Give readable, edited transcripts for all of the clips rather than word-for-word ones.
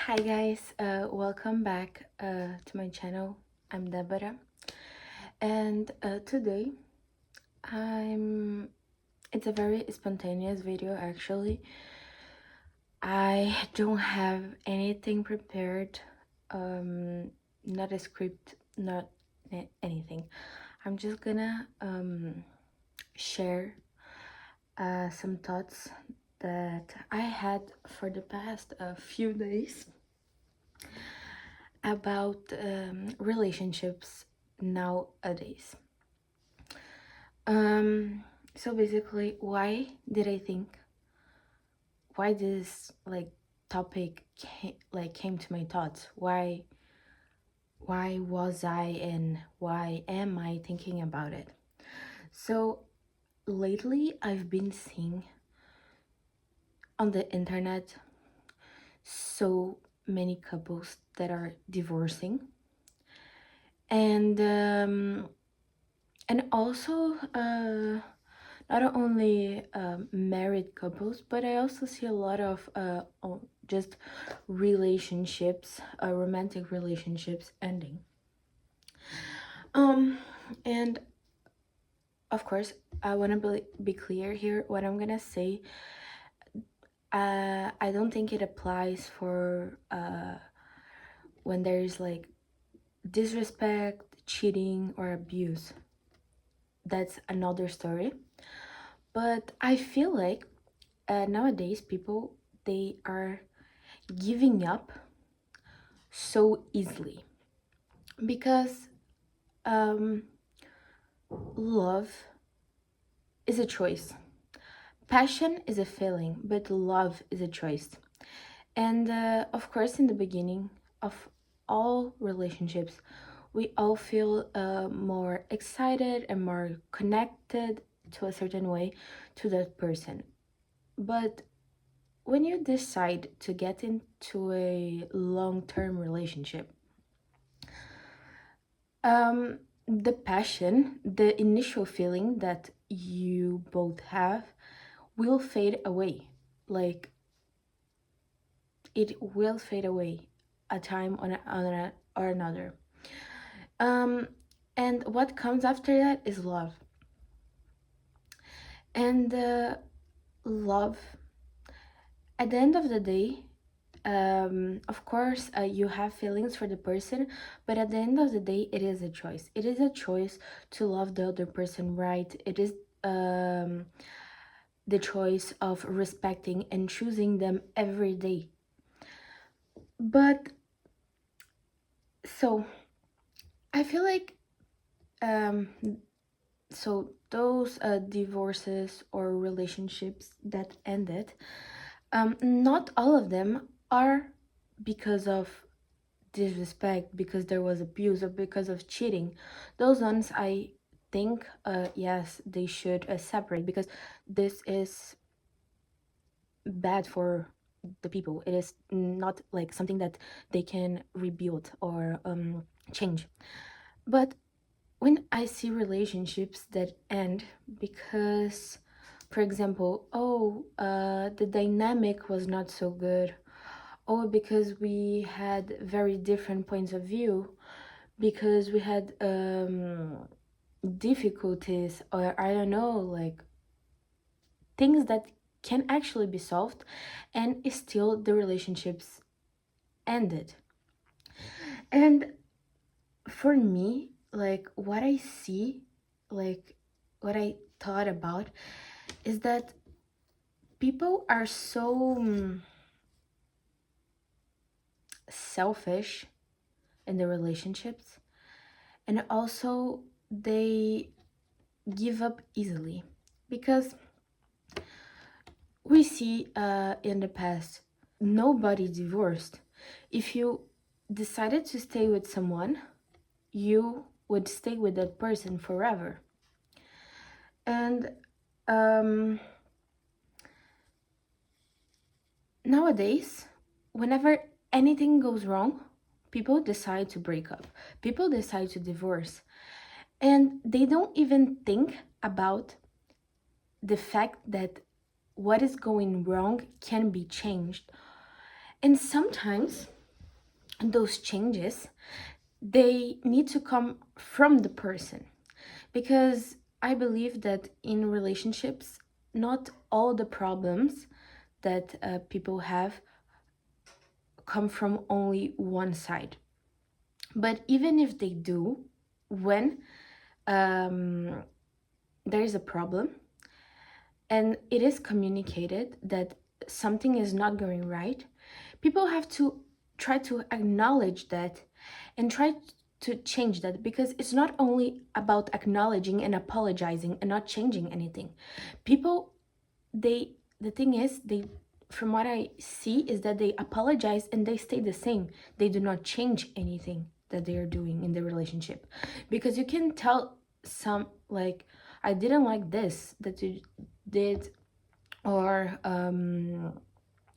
Hi guys, welcome back to my channel. I'm Deborah, and today it's a very spontaneous video actually. I don't have anything prepared, not a script, not anything. I'm just gonna share some thoughts that I had for the past few days about relationships nowadays. So basically, why this topic came to my thoughts? Why was I and why am I thinking about it? So lately, I've been seeing on the internet so many couples that are divorcing, and also not only married couples, but I also see a lot of just relationships, romantic relationships ending. And of course, I want to be clear here. What I'm gonna say, I don't think it applies for when there's like disrespect, cheating, or abuse. That's another story. But I feel like nowadays people, they are giving up so easily because um, love is a choice. Passion is a feeling, but love is a choice. And of course, in the beginning of all relationships, we all feel more excited and more connected to a certain way to that person. But when you decide to get into a long-term relationship, the passion, the initial feeling that you both have will fade away. Like, it will fade away a time or another. Um, and what comes after that is love. And love, at the end of the day, of course, you have feelings for the person, but at the end of the day, it is a choice. It is a choice to love the other person, right? It is um, the choice of respecting and choosing them every day. But so I feel like um, so those divorces or relationships that ended, not all of them are because of disrespect, because there was abuse, or because of cheating. Those ones, I think, yes, they should separate, because this is bad for the people. It is not like something that they can rebuild or change. But when I see relationships that end because, for example, the dynamic was not so good, or because we had very different points of view, because we had difficulties, or I don't know, like things that can actually be solved, and still the relationships ended. And for me, like what I see, like what I thought about is that people are so selfish in their relationships, and also they give up easily, because we see in the past nobody divorced. If you decided to stay with someone, you would stay with that person forever. And um, nowadays, whenever anything goes wrong, people decide to break up, people decide to divorce, and they don't even think about the fact that what is going wrong can be changed. And sometimes those changes, they need to come from the person, because I believe that in relationships, not all the problems that people have come from only one side. But even if they do, when um, there is a problem and it is communicated that something is not going right, people have to try to acknowledge that and try to change that, because it's not only about acknowledging and apologizing and not changing anything. People, they, the thing is, they, from what I see, is that they apologize and they stay the same. They do not change anything that they are doing in the relationship, because you can tell some, like, I didn't like this that you did, or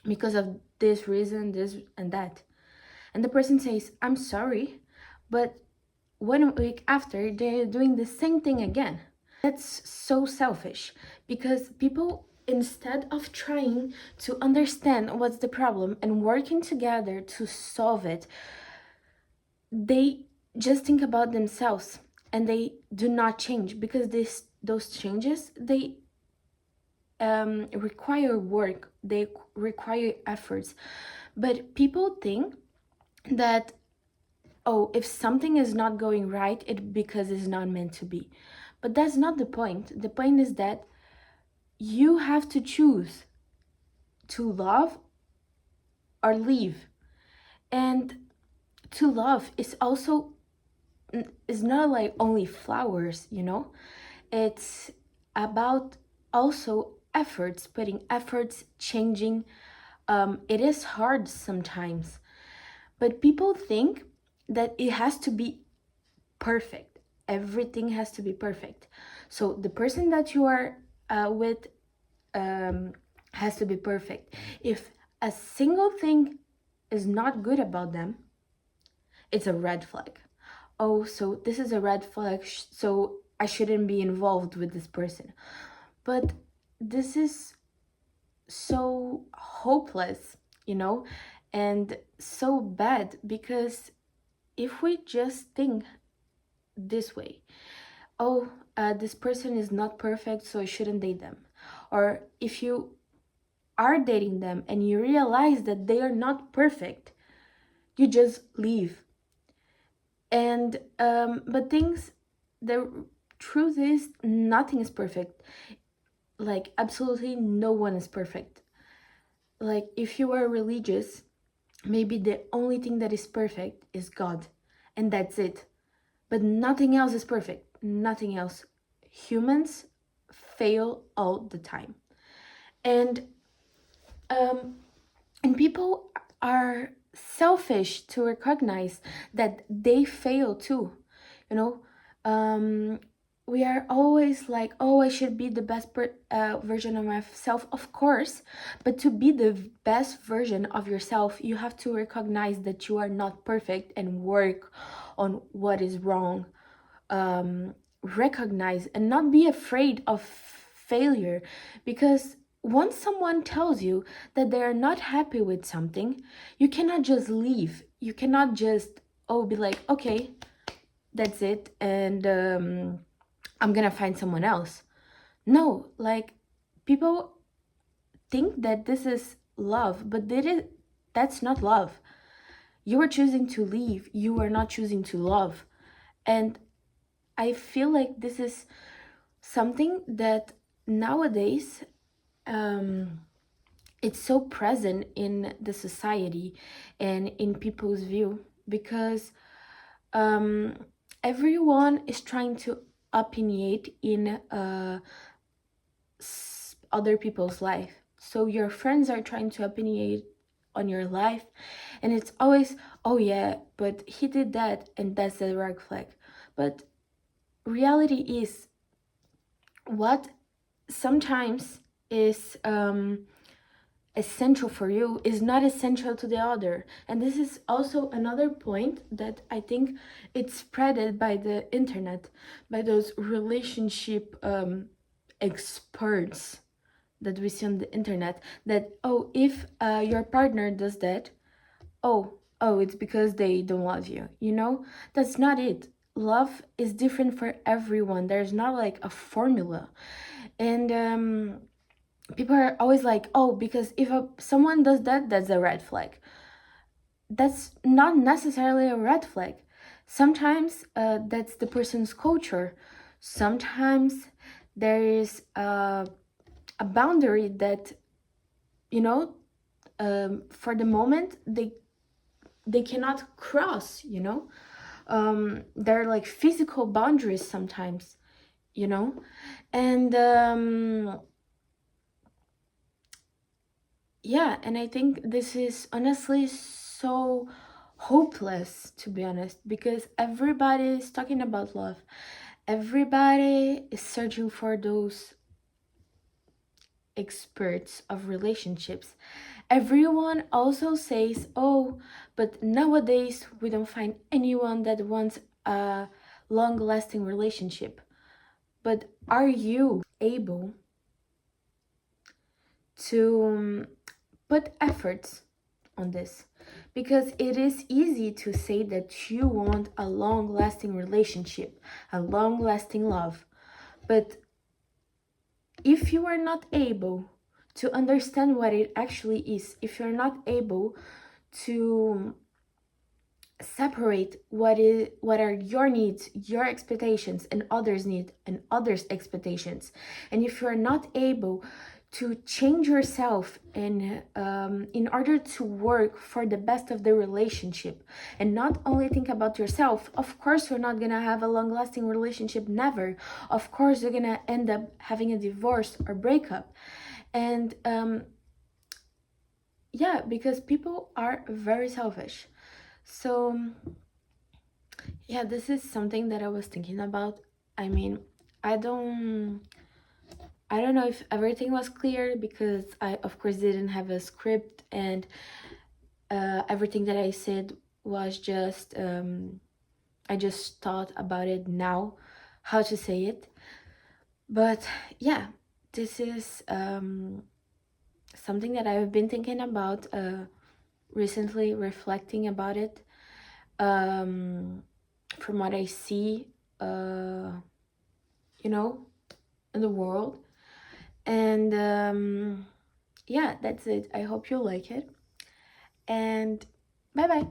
because of this reason, this and that, and the person says I'm sorry, but 1 week after they're doing the same thing again. That's so selfish, because people, instead of trying to understand what's the problem and working together to solve it, they just think about themselves and they do not change, because those changes, they require work, they require efforts. But people think that, oh, if something is not going right, it because it's not meant to be. But that's not the point. The point is that you have to choose to love or leave. And to love is also, is not like only flowers, you know? It's about also efforts, putting efforts, changing. It is hard sometimes, but people think that it has to be perfect. Everything has to be perfect. So the person that you are with has to be perfect. If a single thing is not good about them, it's a red flag. Oh, so this is a red flag, so I shouldn't be involved with this person. But this is so hopeless, you know, and so bad, because if we just think this way, oh, this person is not perfect, so I shouldn't date them. Or if you are dating them and you realize that they are not perfect, you just leave. And but things, the truth is, nothing is perfect. Like, absolutely no one is perfect. Like, if you are religious, maybe the only thing that is perfect is God, and that's it. But nothing else is perfect. Nothing else. Humans fail all the time. And um and people are selfish to recognize that they fail too, you know. We are always like, oh, I should be the best version of myself, of course, but to be the best version of yourself, you have to recognize that you are not perfect and work on what is wrong. Recognize and not be afraid of failure, because once someone tells you that they are not happy with something, you cannot just leave. You cannot just, oh, be like, okay, that's it, and I'm gonna find someone else. No, like, people think that this is love, but that's not love. You are choosing to leave, you are not choosing to love. And I feel like this is something that nowadays, it's so present in the society and in people's view, because um, everyone is trying to opinionate in other people's life. So your friends are trying to opinionate on your life, and it's always, oh yeah, but he did that, and that's a red flag. But reality is, what sometimes is essential for you is not essential to the other. And this is also another point that I think it's spreaded by the internet, by those relationship experts that we see on the internet, that, oh, if your partner does that, oh, oh, it's because they don't love you, you know? That's not it. Love is different for everyone. There's not like a formula. And people are always like, oh, because if someone does that, that's a red flag. That's not necessarily a red flag. Sometimes that's the person's culture. Sometimes there is a boundary that, you know, for the moment they cannot cross, you know. They're like physical boundaries sometimes, you know. And yeah, and I think this is honestly so hopeless, to be honest, because everybody is talking about love. Everybody is searching for those experts of relationships. Everyone also says, oh, but nowadays we don't find anyone that wants a long lasting relationship. But are you able to put efforts on this? Because it is easy to say that you want a long lasting relationship, a long lasting love. But if you are not able to understand what it actually is, if you're not able to separate what are your needs, your expectations, and others' needs and others' expectations, and if you're not able to change yourself and in order to work for the best of the relationship and not only think about yourself, of course you're not gonna have a long-lasting relationship, never. Of course you're gonna end up having a divorce or breakup. And yeah, because people are very selfish. So yeah, this is something that I was thinking about. I mean, I don't know if everything was clear because I of course didn't have a script, and everything that I said was just I just thought about it now, how to say it. But yeah, this is something that I've been thinking about recently, reflecting about it. From what I see, you know, in the world. And yeah, that's it. I hope you like it. And bye bye.